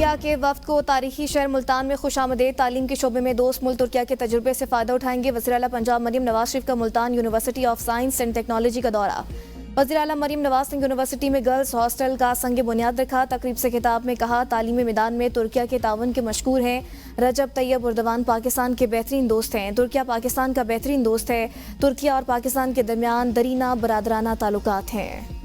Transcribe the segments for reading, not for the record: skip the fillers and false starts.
तुर्किया के वफ्द को तारीखी शहर मुल्तान में खुशामदीद। तालीम के शोबे में दोस्त मुल्क तुर्किया के तजुर्बे से फ़ायदा उठाएंगे। वज़ीर आला पंजाब मरियम नवाज शरीफ का Multan university of science and technology का दौरा। वज़ीर आला मरियम नवाज ने यूनिवर्सिटी में गर्ल्स हॉस्टल का संग बुनियाद रखा। तकरीब से खिताब में कहा, तालीमी मैदान में तुर्किया के तावन के मशकूर हैं। रजब तैयब उर्दवान पाकिस्तान के बेहतरीन दोस्त हैं। तुर्किया पाकिस्तान का बेहतरीन दोस्त है। तुर्किया और पाकिस्तान के दरमियान दरीना बरादराना ताल्लुकात हैं।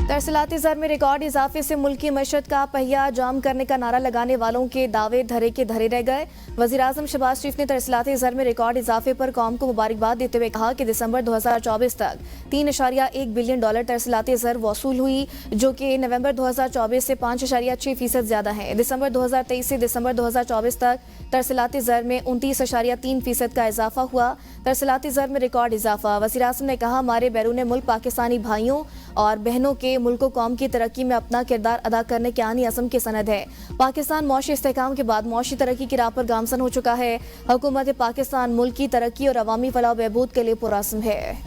तरसलाती ज़र में रिकॉर्ड इजाफे से मुल्क की मशत का पहिया जाम करने का नारा लगाने वालों के दावे धरे के धरे रह गए। वज़ीर आज़म शहबाज शरीफ ने तरसलाती ज़र में रिकॉर्ड इजाफे पर कौम को मुबारकबाद देते हुए कहा कि दिसंबर 2024 तक 3.1 बिलियन डॉलर तरसलाती ज़र वसूल हुई, जो कि नवंबर 2024 से 5.6% ज़्यादा है। दिसंबर 2023 से दिसंबर 2024 तक तरसलाती ज़र में 29.3% का इजाफा हुआ। तरसलाती ज़र में रिकॉर्ड इजाफा। वज़ीर आज़म ने कहा, हमारे बैरून मुल्क पाकिस्तानी भाइयों और बहनों के मुल्क कौम की तरक्की में अपना किरदार अदा करने के आनी अज़म की सनद है। पाकिस्तान मौशी इस्तेहकाम के बाद मौशी तरक्की की राह पर गामजन हो चुका है। हुकूमत पाकिस्तान मुल्क की तरक्की और अवामी फलाह बहबूद के लिए पुरअज़्म है।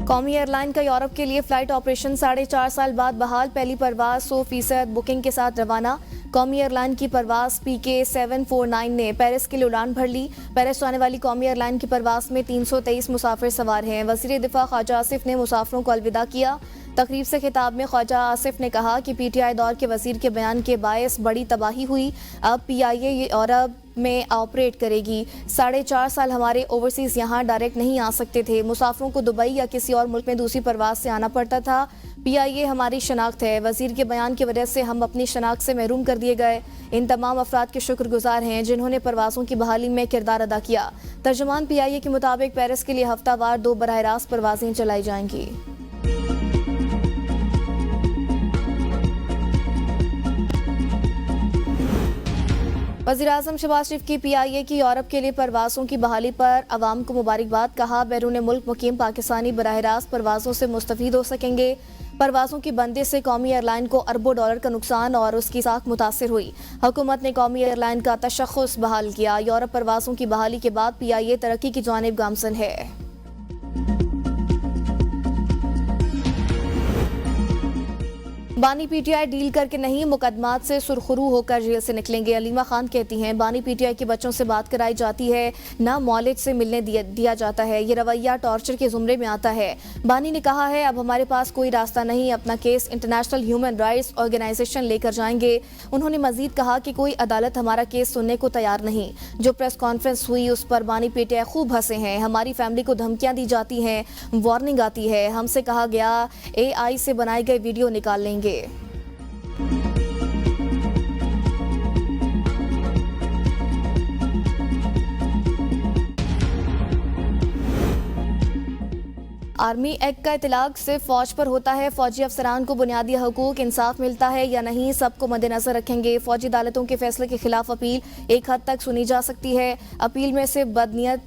कौमी एयरलाइन का यूरोप के लिए फ्लाइट ऑपरेशन 4.5 साल बाद बहाल। पहली परवाज 100% बुकिंग के साथ रवाना। कौमी एयरलाइन की परवाज PK 749 ने पेरिस के लिए उड़ान भर ली। पेरिस जाने वाली कौमी एयरलाइन की परवाज में 323 मुसाफिर सवार हैं। वज़ीर दिफा ख्वाजा आसिफ ने मुसाफिरों को अलविदा किया। तकरीब से खिताब में ख्वाजा आसिफ ने कहा कि PTI दौर के वज़ीर के बयान के बायस बड़ी तबाही हुई। अब PIA यूरोप में ऑपरेट करेगी। 4.5 साल हमारे ओवरसीज़ यहाँ डायरेक्ट नहीं आ सकते थे। मुसाफिरों को दुबई या किसी और मुल्क में दूसरी परवाज से आना पड़ता था। PIA हमारी शनाख्त है। वज़ीर के बयान की वजह से हम अपनी शनाख्त से महरूम कर दिए गए। इन तमाम अफराद के शुक्रगुजार हैं जिन्होंने परवाज़ों की बहाली में किरदार अदा किया। तर्जुमान PIA के मुताबिक पेरिस के लिए हफ्तावार 2 बराह रास्त परवाजें चलाई जाएंगी। वज़ीर आज़म शहबाज शरीफ की PIA की यूरोप के लिए परवाज़ों की बहाली पर अवाम को मुबारकबाद। कहा, बैरून मुल्क मुकीम पाकिस्तानी बराह रास्त परवाज़ों से मुस्तफ़ीद हो सकेंगे। परवाज़ों की बंदी से कौमी एयरलाइन को अरबों डॉलर का नुकसान और उसकी साख मुतासर हुई। हुकूमत ने कौमी एयरलाइन का तशख़्ख़ुस बहाल किया। यूरोप परवाज़ों की बहाली के बाद PIA तरक्की की जानिब गामज़न है। बानी PTI डील करके नहीं, मुकदमात से सुरखरू होकर जेल से निकलेंगे। अलीमा खान कहती हैं, बानी PTI के बच्चों से बात कराई जाती है, ना मौलिद से मिलने दिया जाता है। ये रवैया टॉर्चर के जुमरे में आता है। बानी ने कहा है, अब हमारे पास कोई रास्ता नहीं, अपना case international human rights organisation लेकर जाएंगे। उन्होंने मजीद कहा कि कोई अदालत हमारा केस सुनने को तैयार नहीं। जो प्रेस कॉन्फ्रेंस हुई उस पर बानी PTI खूब हंसे हैं। हमारी फैमिली को धमकियाँ दी जाती हैं, वार्निंग आती है। हमसे कहा गया AI से बनाए गए वीडियो निकाल लेंगे। आर्मी एक्ट का इतलाक सिर्फ फौज पर होता है। फौजी अफसरान को बुनियादी हकूक इंसाफ मिलता है या नहीं, सबको मद्देनजर रखेंगे। फौजी अदालतों के फैसले के खिलाफ अपील एक हद तक सुनी जा सकती है। अपील में सिर्फ बदनीयत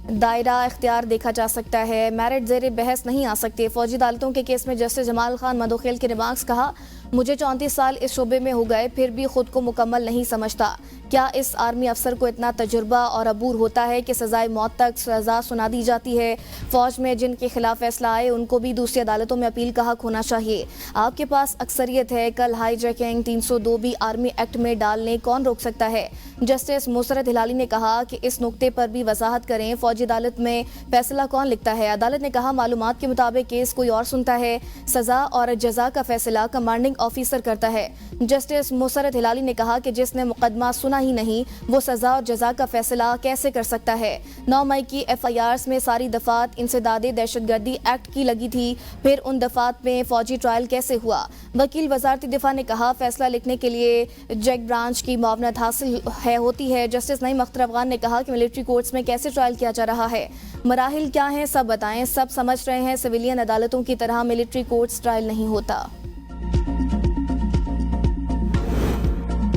दायरा इख्तियार देखा जा सकता है, मेरिट ज़ेर बहस नहीं आ सकते। फौजी अदालतों के केस में जस्टिस जमाल खान मदोखेल के रिमार्क्स। कहा, मुझे 34 साल इस शोबे में हो गए, फिर भी खुद को मुकम्मल नहीं समझता। क्या इस आर्मी अफसर को इतना तजुर्बा और अबूर होता है कि सजाए मौत तक सजा सुना दी जाती है? फौज में जिनके खिलाफ फैसला आए उनको भी दूसरी अदालतों में अपील का हक होना चाहिए। आपके पास अक्सरियत है, कल हाईजैकिंग 302 भी आर्मी एक्ट में डालने कौन रोक सकता है? जस्टिस मुसरत हिलाली ने कहा कि इस नुक्ते पर भी वजाहत करें, फौजी अदालत में फैसला कौन लिखता है? अदालत ने कहा, मालूमात के मुताबिक केस कोई और सुनता है, सजा और जजा का फैसला कमांडिंग ऑफिसर करता है। जस्टिस मुसरत हिलाली ने कहा कि जिसने मुकदमा सुना ही नहीं वो सजा और जजा का फैसला कैसे कर सकता है? 9 मई की FIRs में सारी दफात इंसदादे दहशतगर्दी एक्ट की लगी थी, फिर उन दफात में फौजी ट्रायल कैसे हुआ? वकील वजारती दिफा ने कहा, फैसला लिखने के लिए जज ब्रांच की मुआवनत हासिल होती है। जस्टिस नईम अख्तर अफगान ने कहा कि मिलिट्री कोर्ट्स में कैसे ट्रायल किया जा रहा है, मराहिल क्या हैं, सब बताएं। सब समझ रहे हैं, सिविलियन अदालतों की तरह मिलिट्री कोर्ट्स ट्रायल नहीं होता।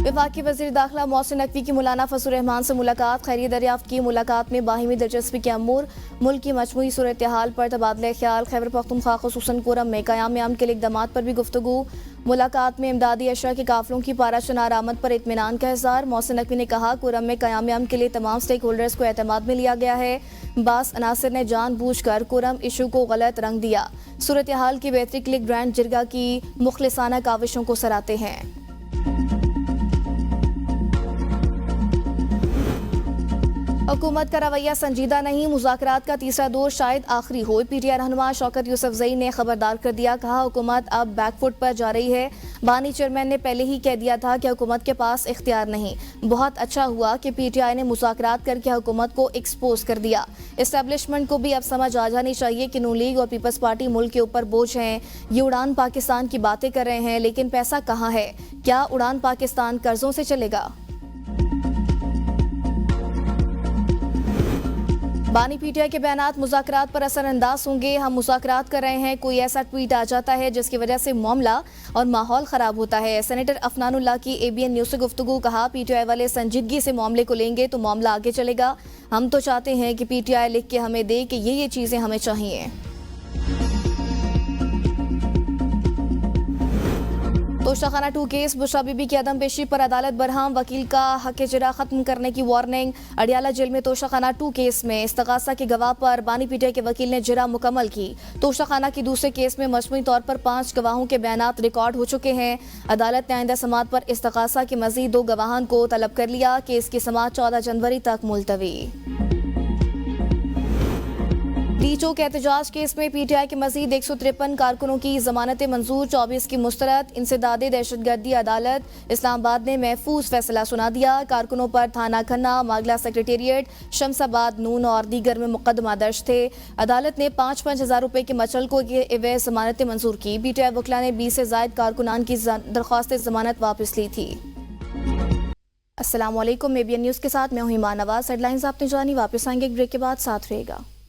वफाकी वज़ीर दाखिला मोहसिन नकवी की मौलाना फजल रहमान से मुलाकात, खैरियत दरियाफ्त की। मुलाकात में बाहिमी दिलचस्पी के अमूर, मुल्क की मजमूई सूरत हाल पर तबादला ख्याल, खैबर पख्तूनख्वा खुसूसन कोरम में क़याम अमन के लिए इक़दामात पर भी गुफ्तगू। मुलाकात में इमदादी अशया के काफिलों की पाराशनार आमद पर इत्मीनान का इज़हार। मोहसिन नकवी ने कहा कोरम में क़याम अमन के लिए तमाम स्टेक होल्डर्स को एतमाद में लिया गया है। बास अनासर ने जानबूझकर कोरम इशू को गलत रंग दिया। सूरत हाल की बेहतरी के लिए ग्रैंड जिरगा की मुखलिसाना काविशों को सराहते हैं। हुकूमत का रवैया संजीदा नहीं, मुज़ाकरात का तीसरा दौर शायद आखिरी हो। पीटीआई रहनुमा शौकत यूसुफजई ने खबरदार कर दिया, कहा हुकूमत अब बैकफुट पर जा रही है। बानी चेयरमैन ने पहले ही कह दिया था कि हुकूमत के पास इख्तियार नहीं। बहुत अच्छा हुआ कि पीटीआई ने मुज़ाकरात करके हुकूमत को एक्सपोज कर दिया। इस्टेब्लिशमेंट को भी अब समझ आ जानी चाहिए कि नून लीग और पीपल्स पार्टी मुल्क के ऊपर बोझ हैं। ये उड़ान पाकिस्तान की बातें कर रहे हैं, लेकिन पैसा कहाँ है? क्या उड़ान पाकिस्तान कर्जों से चलेगा? बानी पीटीआई के बयानात मुज़ाकरात पर असरअंदाज होंगे। हम मुज़ाकरात कर रहे हैं, कोई ऐसा ट्वीट आ जाता है जिसकी वजह से मामला और माहौल ख़राब होता है। सेनेटर अफनानुल्लाह की ABN न्यूज़ से गुफ्तगू, कहा पीटीआई वाले संजीदगी से मामले को लेंगे तो मामला आगे चलेगा। हम तो चाहते हैं कि पीटीआई लिख के हमें दे कि ये चीज़ें हमें चाहिए। तोशाखाना 2 केस, बुशरा बीबी की अदम पेशी पर अदालत बरहम, वकील का हक जरा खत्म करने की वार्निंग। अडियाला जेल में तोशाखाना 2 केस में इस्तगासा के गवाह पर बानी पीटीआई के वकील ने जरा मुकम्मल की। तोशाखाना की दूसरे केस में मजमूई तौर पर 5 गवाहों के बयानात रिकॉर्ड हो चुके हैं। अदालत ने आइंदा समाअत पर इस्तगासा के मजीद 2 गवाहान को तलब कर लिया। केस की समाअत 14 जनवरी तक मुलतवी। टीचों के एहतजाज केस में पीटीआई के मजीद 153 कारकुनों की जमानतें मंजूर, 24 की मुस्तरद। इंसदादे दहशतगर्दी अदालत इस्लामाबाद ने महफूज फैसला सुना दिया। कारकुनों पर थाना खन्ना, मागला सेक्रेटेरिएट, शमसाबाद, नून और दीगर में मुकदमा दर्ज थे। अदालत ने 5-5 हज़ार रुपये के मचलकों के एवज जमानतें मंजूर की। पीटीआई वकला ने 20 से ज़ायद कारकुनान की दरख्वास्त जमानत वापस ली थी। अस्सलाम वालेकुम, ABN न्यूज़ के साथ मैं हूं ईमान नवाज। हेडलाइंस आपने जानी, वापस आएंगे एक ब्रेक के बाद, साथ रहेगा।